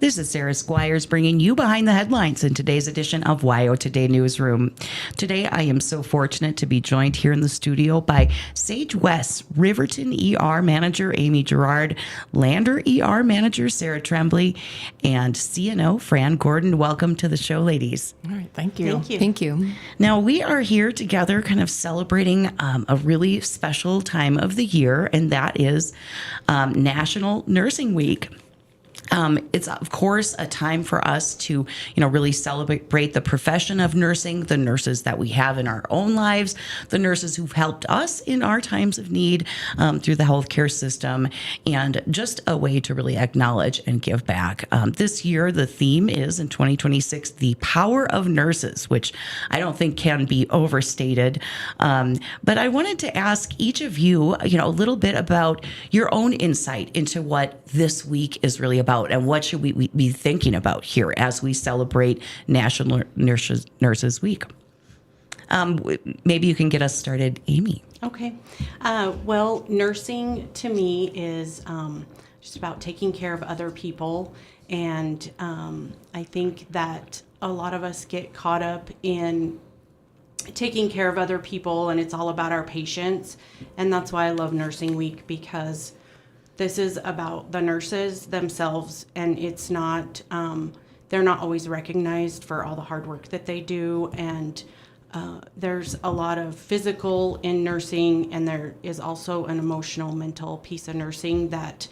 This is Sarah Squires bringing you behind the headlines in today's edition of WYO Today Newsroom. Today, I am so fortunate to be joined here in the studio by SageWest's Riverton ER Manager Amy Jarrard, Lander ER Manager Sarah Trembly, and CNO Fran Gordon. Welcome to the show, ladies. All right, thank you. Thank you. Thank you. Now, we are here together kind of celebrating a really special time of the year, and that is National Nursing Week. It's, of course, a time for us to, really celebrate the profession of nursing, the nurses that we have in our own lives, the nurses who've helped us in our times of need through the healthcare system, and just a way to really acknowledge and give back. This year, the theme is, in 2026, the power of nurses, which I don't think can be overstated. But I wanted to ask each of you, a little bit about your own insight into what this week is really about. And what should we be thinking about here as we celebrate National Nurses Week? Maybe you can get us started, Amy. Okay. Well, nursing to me is just about taking care of other people. And I think that a lot of us get caught up in taking care of other people, and it's all about our patients. And that's why I love Nursing Week, because this is about the nurses themselves, and it's not, they're not always recognized for all the hard work that they do. And there's a lot of physical in nursing, and there is also an emotional, mental piece of nursing that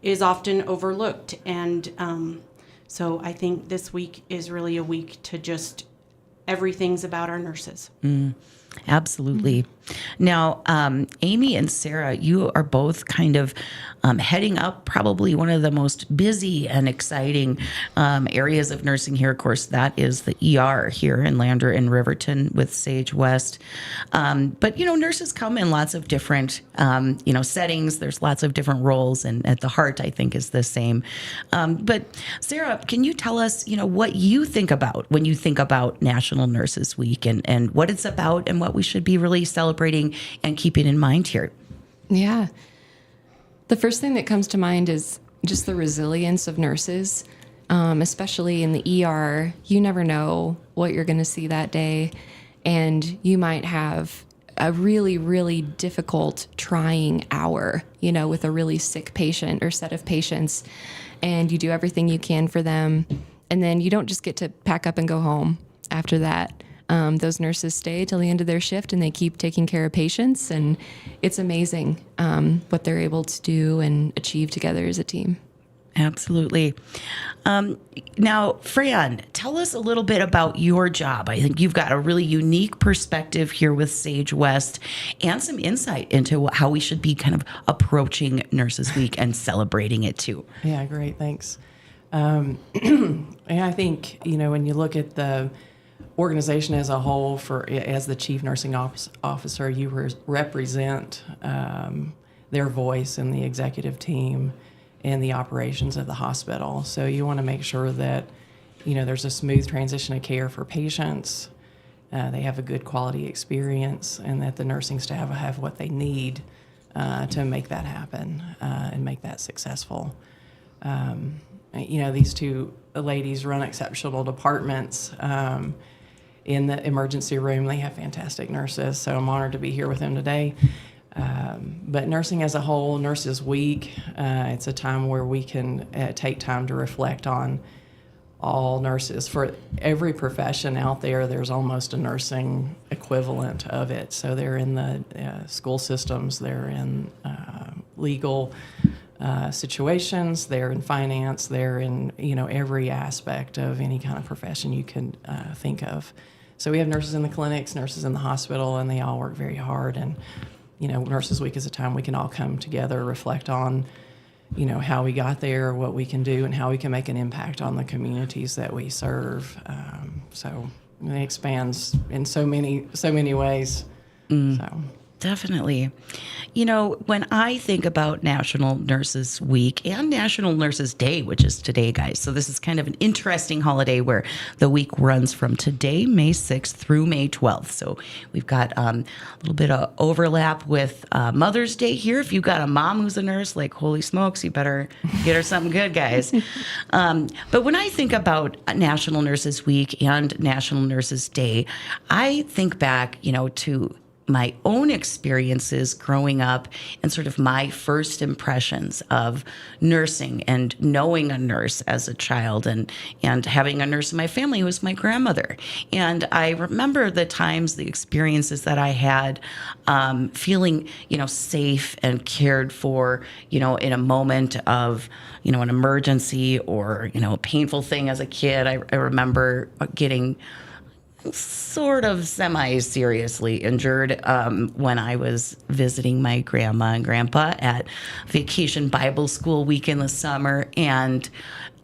is often overlooked. And so I think this week is really a week to just, everything's about our nurses. Absolutely. Now, Amy and Sarah, you are both kind of heading up probably one of the most busy and exciting areas of nursing here. Of course, that is the ER here in Lander and Riverton with SageWest. But, nurses come in lots of different, settings. There's lots of different roles, and at the heart, I think, is the same. But Sarah, can you tell us, what you think about when you think about National Nurses Week and what it's about and what we should be really celebrating and keeping in mind here? Yeah. The first thing that comes to mind is just the resilience of nurses, especially in the ER. You never know what you're going to see that day, and you might have a really, really difficult, trying hour, with a really sick patient or set of patients, and you do everything you can for them, and then you don't just get to pack up and go home after that. Those nurses stay till the end of their shift, and they keep taking care of patients, and it's amazing what they're able to do and achieve together as a team. Absolutely. Now, Fran, tell us a little bit about your job. I think you've got a really unique perspective here with SageWest and some insight into how we should be kind of approaching Nurses Week and celebrating it too. Yeah, great. Thanks. And I think, when you look at the organization as a whole, as the chief nursing officer, you represent their voice in the executive team and the operations of the hospital. So you want to make sure that there's a smooth transition of care for patients, they have a good quality experience, and that the nursing staff have what they need to make that happen and make that successful. These two ladies run exceptional departments. In the emergency room, they have fantastic nurses, so I'm honored to be here with them today. But nursing as a whole, Nurses Week, it's a time where we can take time to reflect on all nurses. For every profession out there, there's almost a nursing equivalent of it. So they're in the school systems, they're in legal situations, they're in finance, they're in every aspect of any kind of profession you can think of. So we have nurses in the clinics, nurses in the hospital, and they all work very hard. And Nurses Week is a time we can all come together, reflect on how we got there, what we can do, and how we can make an impact on the communities that we serve. So it expands in so many ways. So. Definitely. You know, when I think about National Nurses Week and National Nurses Day, which is today, guys, so this is kind of an interesting holiday where the week runs from today, May 6th, through May 12th. So we've got a little bit of overlap with Mother's Day here. If you've got a mom who's a nurse, like, holy smokes, you better get her something good, guys. But when I think about National Nurses Week and National Nurses Day, I think back, to my own experiences growing up and sort of my first impressions of nursing and knowing a nurse as a child and having a nurse in my family who was my grandmother. And I remember the times, the experiences that I had feeling, safe and cared for, in a moment of, an emergency or, a painful thing as a kid. I remember getting sort of semi-seriously injured when I was visiting my grandma and grandpa at Vacation Bible School week in the summer. And,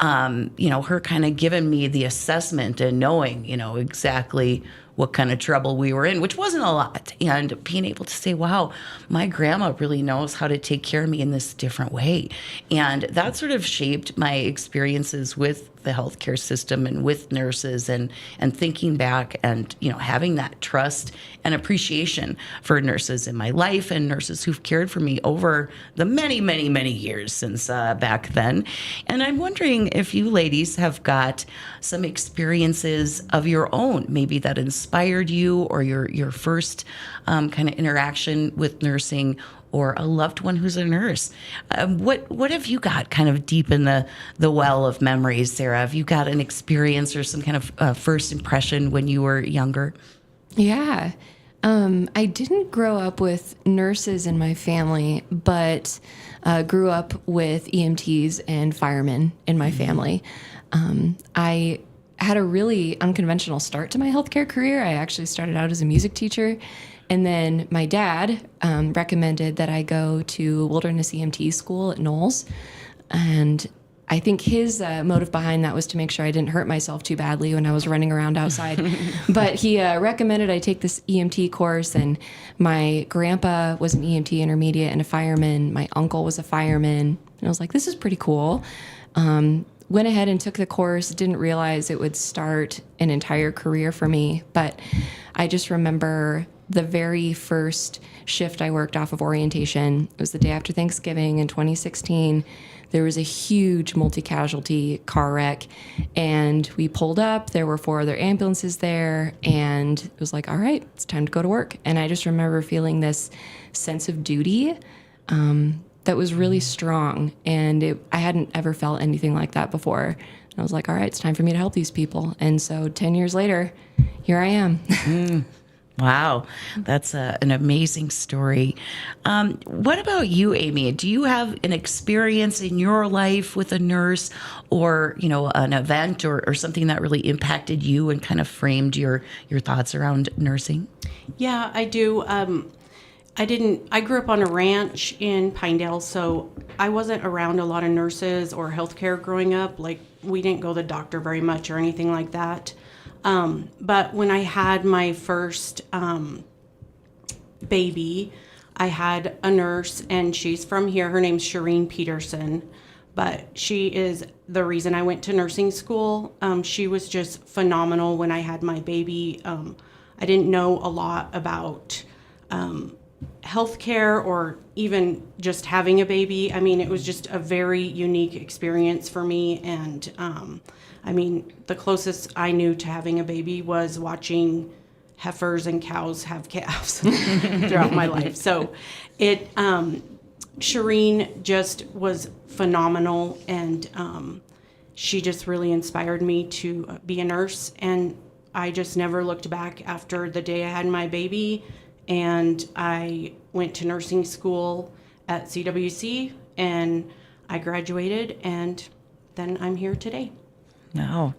her kind of giving me the assessment and knowing, exactly what kind of trouble we were in, which wasn't a lot. And being able to say, wow, my grandma really knows how to take care of me in this different way. And that sort of shaped my experiences with the healthcare system and with nurses and thinking back and, having that trust and appreciation for nurses in my life and nurses who've cared for me over the many, many, many years since back then. And I'm wondering if you ladies have got some experiences of your own, maybe that inspired you or your first kind of interaction with nursing, or a loved one who's a nurse. What have you got kind of deep in the well of memories, Sarah? Have you got an experience or some kind of first impression when you were younger? Yeah. I didn't grow up with nurses in my family, but grew up with EMTs and firemen in my family. I had a really unconventional start to my healthcare career. I actually started out as a music teacher. And then my dad recommended that I go to Wilderness EMT school at Knowles. And I think his motive behind that was to make sure I didn't hurt myself too badly when I was running around outside. But he recommended I take this EMT course. And my grandpa was an EMT intermediate and a fireman. My uncle was a fireman. And I was like, this is pretty cool. Went ahead and took the course, didn't realize it would start an entire career for me. But I just remember the very first shift I worked off of orientation. It was the day after Thanksgiving in 2016. There was a huge multi-casualty car wreck, and we pulled up. There were 4 other ambulances there, and it was like, all right, it's time to go to work. And I just remember feeling this sense of duty that was really strong, and I hadn't ever felt anything like that before. And I was like, all right, it's time for me to help these people. And so 10 years later, here I am. Wow, that's an amazing story. What about you, Amy? Do you have an experience in your life with a nurse or, an event or something that really impacted you and kind of framed your thoughts around nursing? Yeah, I do. I grew up on a ranch in Pinedale, so I wasn't around a lot of nurses or healthcare growing up. Like, we didn't go to the doctor very much or anything like that. But when I had my first baby, I had a nurse, and she's from here. Her name's Shireen Peterson, but she is the reason I went to nursing school. She was just phenomenal when I had my baby. I didn't know a lot about healthcare or even just having a baby. I mean, it was just a very unique experience for me. And the closest I knew to having a baby was watching heifers and cows have calves throughout my life. So Shireen just was phenomenal, and she just really inspired me to be a nurse. And I just never looked back after the day I had my baby. And I went to nursing school at CWC, and I graduated, and then I'm here today. Wow.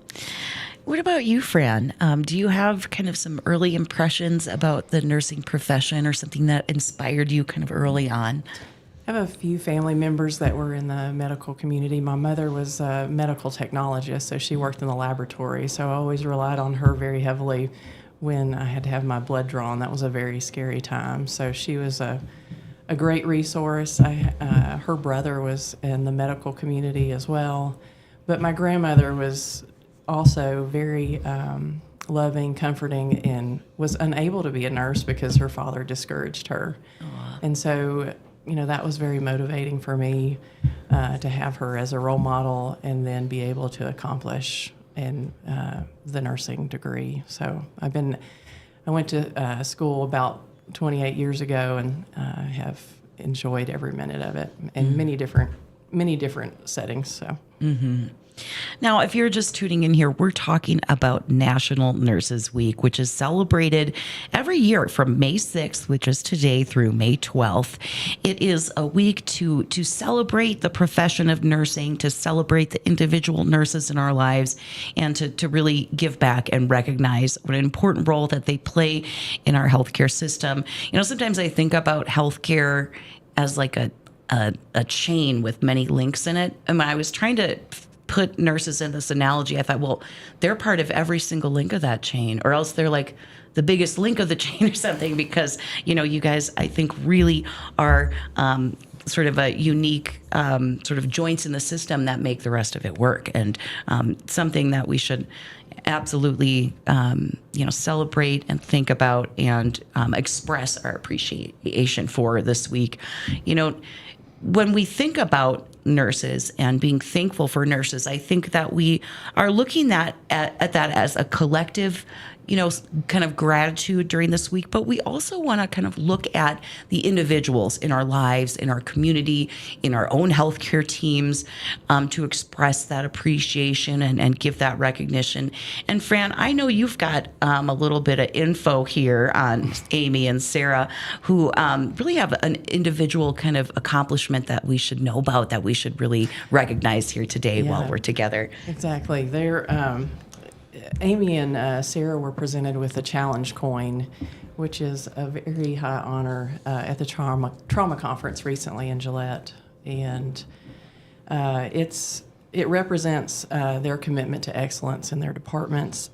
What about you, Fran? Do you have kind of some early impressions about the nursing profession or something that inspired you kind of early on? I have a few family members that were in the medical community. My mother was a medical technologist, so she worked in the laboratory, so I always relied on her very heavily when I had to have my blood drawn. That was a very scary time. So she was a great resource. Her brother was in the medical community as well. But my grandmother was also very loving, comforting, and was unable to be a nurse because her father discouraged her. And so, that was very motivating for me to have her as a role model and then be able to accomplish in the nursing degree. So I went to school about 28 years ago and have enjoyed every minute of it in many different settings. So. Mm-hmm. Now, if you're just tuning in here, we're talking about National Nurses Week, which is celebrated every year from May 6th, which is today, through May 12th. It is a week to celebrate the profession of nursing, to celebrate the individual nurses in our lives, and to really give back and recognize what an important role that they play in our healthcare system. Sometimes I think about healthcare as like a chain with many links in it. And when I was trying to put nurses in this analogy, I thought, well, they're part of every single link of that chain, or else they're like the biggest link of the chain or something, because, you guys, I think, really are sort of a unique sort of joints in the system that make the rest of it work, and something that we should absolutely, celebrate and think about and express our appreciation for this week. When we think about nurses and being thankful for nurses, I think that we are looking at that as a collective, kind of gratitude during this week. But we also want to kind of look at the individuals in our lives, in our community, in our own healthcare teams, to express that appreciation and give that recognition. And Fran, I know you've got a little bit of info here on Amy and Sarah, who really have an individual kind of accomplishment that we should know about, that we should really recognize here today while we're together. Exactly. Amy and Sarah were presented with the challenge coin, which is a very high honor at the trauma conference recently in Gillette, and it represents their commitment to excellence in their departments,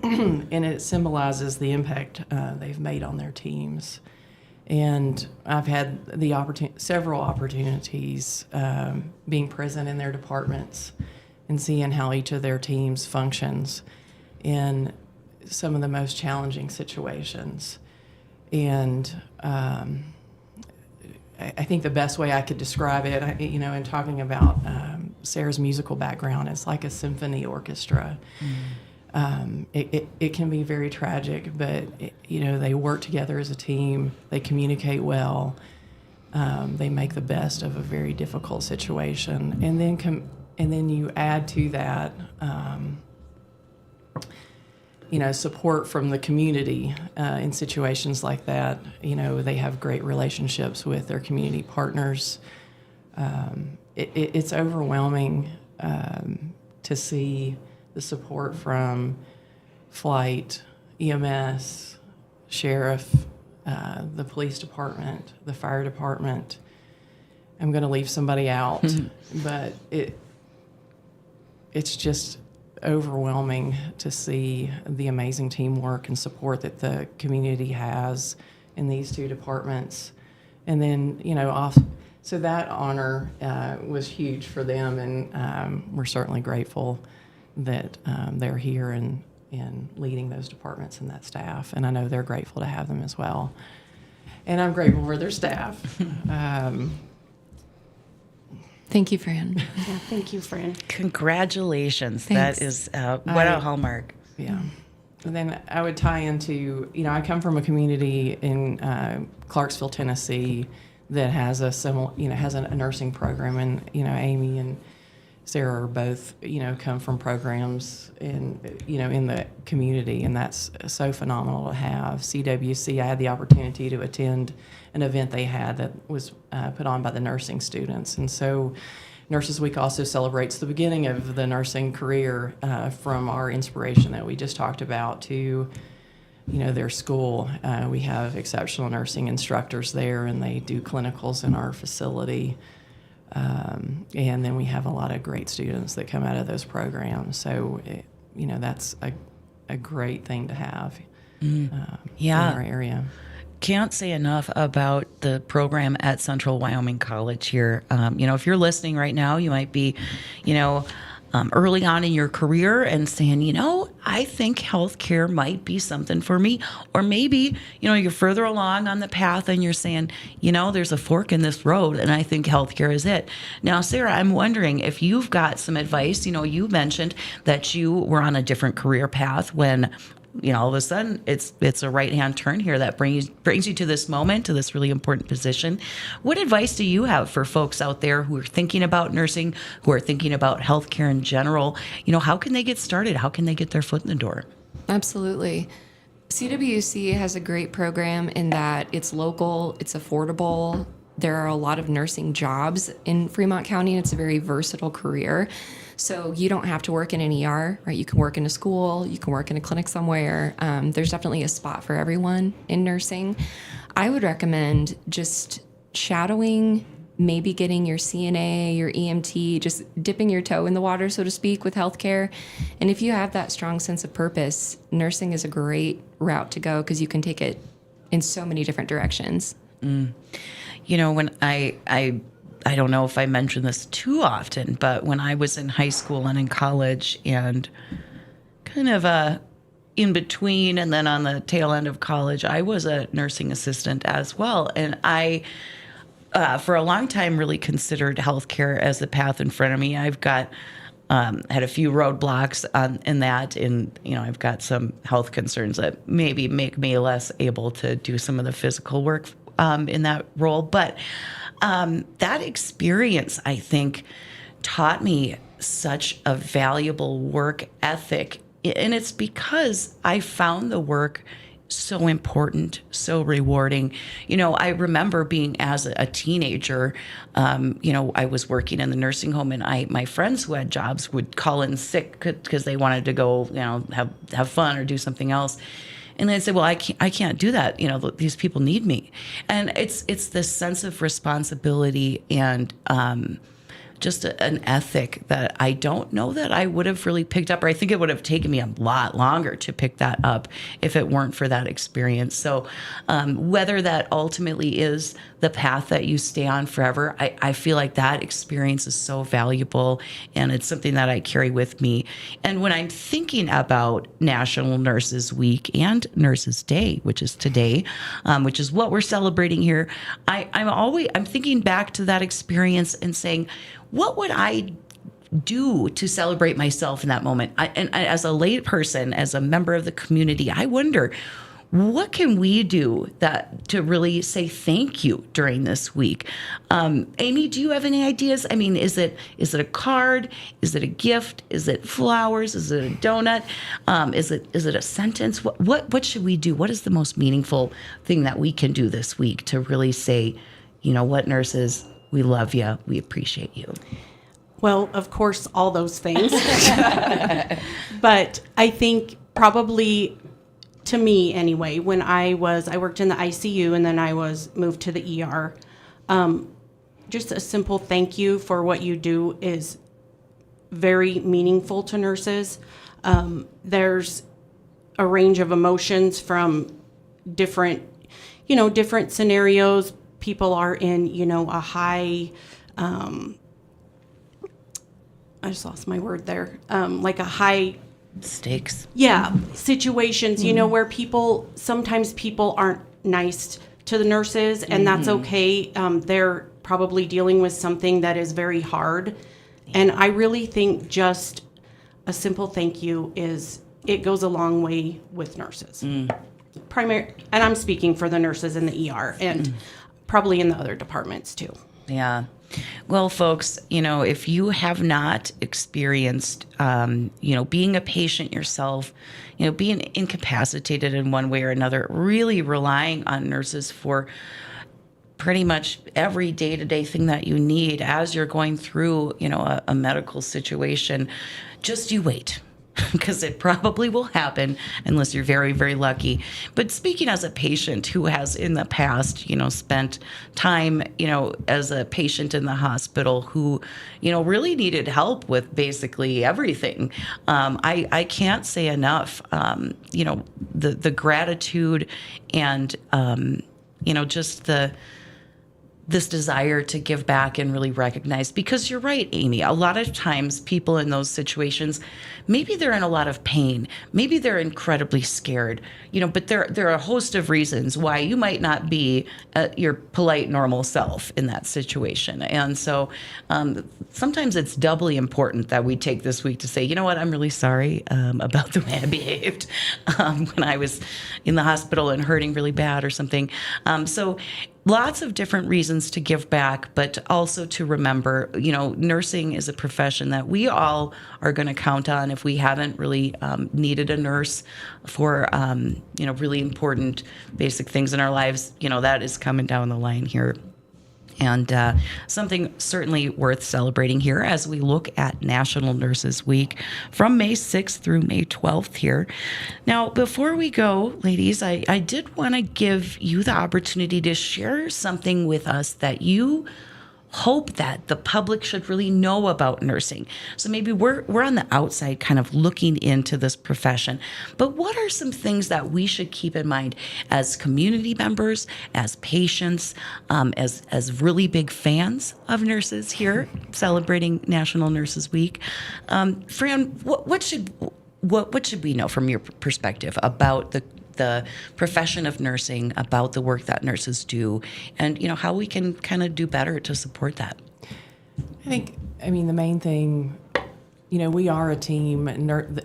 and it symbolizes the impact they've made on their teams. And I've had the several opportunities being present in their departments and seeing how each of their teams functions in some of the most challenging situations. And I think the best way I could describe it, in talking about Sarah's musical background, it's like a symphony orchestra. It can be very tragic, but they work together as a team. They communicate well. They make the best of a very difficult situation, and then you add to that, support from the community in situations like that. They have great relationships with their community partners. It's overwhelming to see the support from flight, EMS, sheriff, the police department, the fire department. I'm going to leave somebody out, but it's just overwhelming to see the amazing teamwork and support that the community has in these two departments. And then, so that honor was huge for them, and we're certainly grateful that they're here and leading those departments and that staff. And I know they're grateful to have them as well. And I'm grateful for their staff. Thank you, Fran. Yeah, thank you, Fran. Congratulations. Thanks. That is what a hallmark. Yeah. And then I would tie into, I come from a community in Clarksville, Tennessee, that has a similar, has a nursing program. And, Amy and Sarah are both, come from programs in the community, and that's so phenomenal to have. CWC, I had the opportunity to attend an event they had that was put on by the nursing students. And so Nurses Week also celebrates the beginning of the nursing career from our inspiration that we just talked about to, their school. We have exceptional nursing instructors there, and they do clinicals in our facility. And then we have a lot of great students that come out of those programs. So, that's a great thing to have. Yeah. in our area. Can't say enough about the program at Central Wyoming College here. If you're listening right now, you might be, early on in your career and saying, I think healthcare might be something for me. Or maybe, you're further along on the path and you're saying, there's a fork in this road and I think healthcare is it. Now, Sarah, I'm wondering if you've got some advice. You mentioned that you were on a different career path when all of a sudden it's a right-hand turn here that brings you to this moment, to this really important position. What advice do you have for folks out there who are thinking about nursing, who are thinking about healthcare in general? How can they get started? How can they get their foot in the door? Absolutely. CWC has a great program in that it's local, it's affordable. There are a lot of nursing jobs in Fremont County, and it's a very versatile career. So you don't have to work in an ER, right? You can work in a school, you can work in a clinic somewhere. There's definitely a spot for everyone in nursing. I would recommend just shadowing, maybe getting your CNA, your EMT, just dipping your toe in the water, so to speak, with healthcare. And if you have that strong sense of purpose, nursing is a great route to go because you can take it in so many different directions. When I don't know if I mention this too often, but when I was in high school and in college and kind of in between and then on the tail end of college, I was a nursing assistant as well. And I, for a long time, really considered healthcare as the path in front of me. I've got had a few roadblocks in that, and I've got some health concerns that maybe make me less able to do some of the physical work in that role. But that experience, I think, taught me such a valuable work ethic. And it's because I found the work so important, so rewarding. I remember being as a teenager, I was working in the nursing home, and my friends who had jobs would call in sick because they wanted to go, have fun or do something else. And they'd say, well, I can't do that. These people need me. And it's this sense of responsibility and just an ethic that I don't know that I would have really picked up, or I think it would have taken me a lot longer to pick that up if it weren't for that experience. So whether that ultimately is the path that you stay on forever, I feel like that experience is so valuable, and it's something that I carry with me. And when I'm thinking about National Nurses Week and Nurses Day, which is today, which is what we're celebrating here, I'm thinking back to that experience and saying, what would I do to celebrate myself in that moment? And as a lay person, as a member of the community, I wonder, what can we do to really say thank you during this week? Amy, do you have any ideas? I mean, is it a card? Is it a gift? Is it flowers? Is it a donut? Is it a sentence? What should we do? What is the most meaningful thing that we can do this week to really say, what, nurses, we love you. We appreciate you. Well, of course, all those things. But I think probably, to me anyway, when I worked in the ICU and then I was moved to the ER, just a simple thank you for what you do is very meaningful to nurses. There's a range of emotions from different scenarios. People are in, a high, I just lost my word there, like a high stakes. Yeah, situations, where sometimes people aren't nice to the nurses, and that's okay. They're probably dealing with something that is very hard. And I really think just a simple thank you it goes a long way with nurses. And I'm speaking for the nurses in the ER and probably in the other departments too. Yeah. Well, folks, if you have not experienced, being a patient yourself, being incapacitated in one way or another, really relying on nurses for pretty much every day-to-day thing that you need as you're going through, a medical situation, just you wait. because it probably will happen unless you're very, very lucky. But speaking as a patient who has in the past, spent time, as a patient in the hospital who, really needed help with basically everything, I can't say enough, the gratitude and, just this desire to give back and really recognize, because you're right, Amy, a lot of times people in those situations, maybe they're in a lot of pain, maybe they're incredibly scared, but there are a host of reasons why you might not be your polite, normal self in that situation. And so sometimes it's doubly important that we take this week to say, you know what, I'm really sorry about the way I behaved when I was in the hospital and hurting really bad or something. So lots of different reasons to give back, but also to remember, nursing is a profession that we all are going to count on if we haven't really needed a nurse for, really important basic things in our lives. That is coming down the line here. And something certainly worth celebrating here as we look at National Nurses Week from May 6th through May 12th here. Now, before we go, ladies, I did want to give you the opportunity to share something with us that you hope that the public should really know about nursing. So maybe we're on the outside kind of looking into this profession, but what are some things that we should keep in mind as community members, as patients, as really big fans of nurses here celebrating National Nurses Week? Fran, what should we know from your perspective about the profession of nursing, about the work that nurses do, and how we can kind of do better to support that? The main thing, we are a team.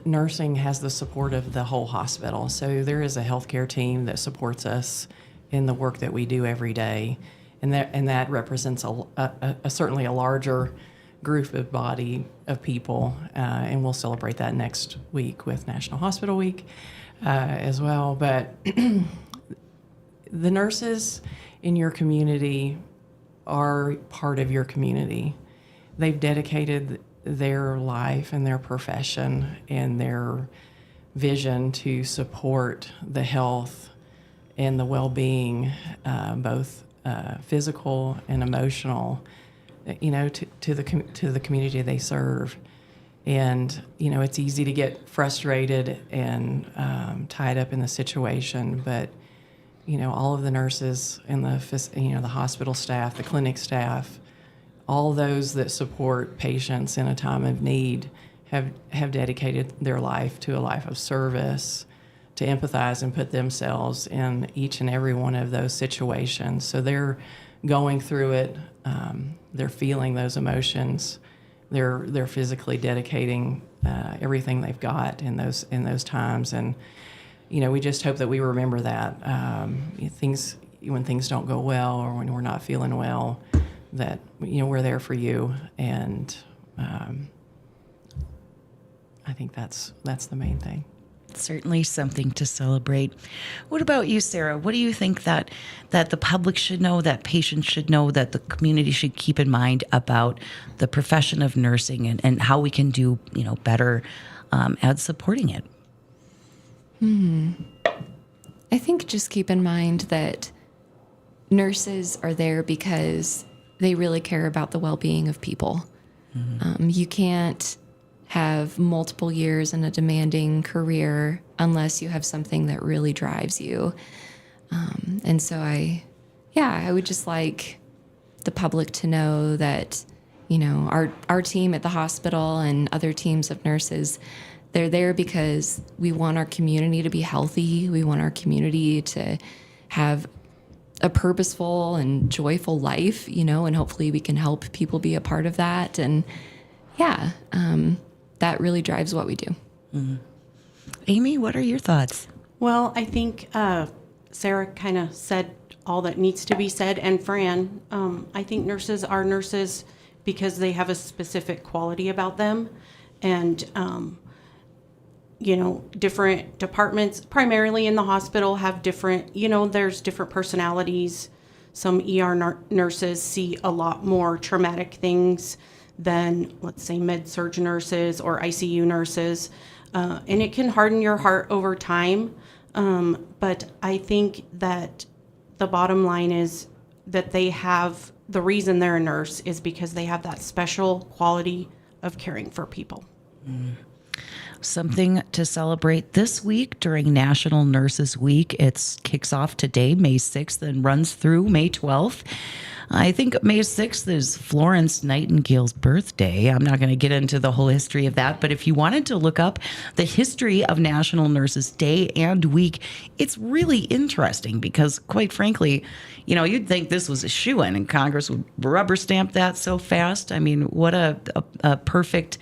Nursing has the support of the whole hospital. So there is a healthcare team that supports us in the work that we do every day. And that represents certainly a larger group of body of people. And we'll celebrate that next week with National Hospital Week as well. But the nurses in your community are part of your community. They've dedicated their life and their profession and their vision to support the health and the well-being, both physical and emotional, to the community they serve. And it's easy to get frustrated and tied up in the situation, but all of the nurses and the hospital staff, the clinic staff, all those that support patients in a time of need have dedicated their life to a life of service, to empathize and put themselves in each and every one of those situations. So they're going through it, they're feeling those emotions, they're physically dedicating everything they've got in those times. And we just hope that we remember that when things don't go well or when we're not feeling well, that we're there for you. And I think that's the main thing. Certainly something to celebrate. What about you, Sarah? What do you think that the public should know, that patients should know, that the community should keep in mind about the profession of nursing and how we can do better at supporting it? I think just keep in mind that nurses are there because they really care about the well-being of people. You can't have multiple years in a demanding career unless you have something that really drives you. And so I would just like the public to know that, our team at the hospital and other teams of nurses, they're there because we want our community to be healthy. We want our community to have a purposeful and joyful life, and hopefully we can help people be a part of that. And that really drives what we do. Amy, what are your thoughts? Well, I think Sarah kind of said all that needs to be said. And Fran, I think nurses are nurses because they have a specific quality about them. And, different departments, primarily in the hospital, have different, there's different personalities. Some ER nurses see a lot more traumatic things than, let's say, med-surg nurses or ICU nurses. and it can harden your heart over time. But I think that the bottom line is that they have, the reason they're a nurse is because they have that special quality of caring for people. Something to celebrate this week during National Nurses Week. It kicks off today, May 6th, and runs through May 12th. I think May 6th is Florence Nightingale's birthday. I'm not going to get into the whole history of that, but if you wanted to look up the history of National Nurses Day and Week, it's really interesting because, quite frankly, you'd think this was a shoo-in and Congress would rubber stamp that so fast. I mean, what a perfect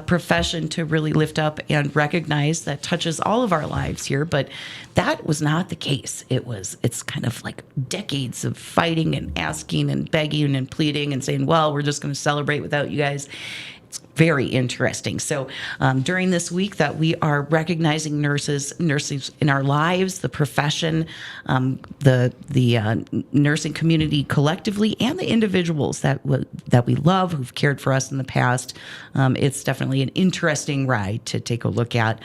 profession to really lift up and recognize that touches all of our lives here. But that was not the case. It's kind of like decades of fighting and asking and begging and pleading and saying, well, we're just going to celebrate without you guys. It's very interesting. So during this week that we are recognizing nurses in our lives, the profession, the nursing community collectively, and the individuals that we love who've cared for us in the past. It's definitely an interesting ride to take a look at.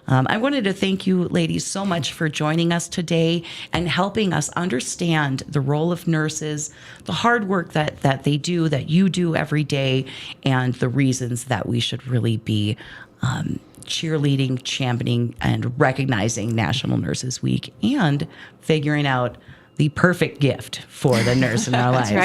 I wanted to thank you, ladies, so much for joining us today and helping us understand the role of nurses, the hard work that they do, that you do every day, and the reasons that we should really be cheerleading, championing, and recognizing National Nurses Week and figuring out the perfect gift for the nurse in our lives. Right.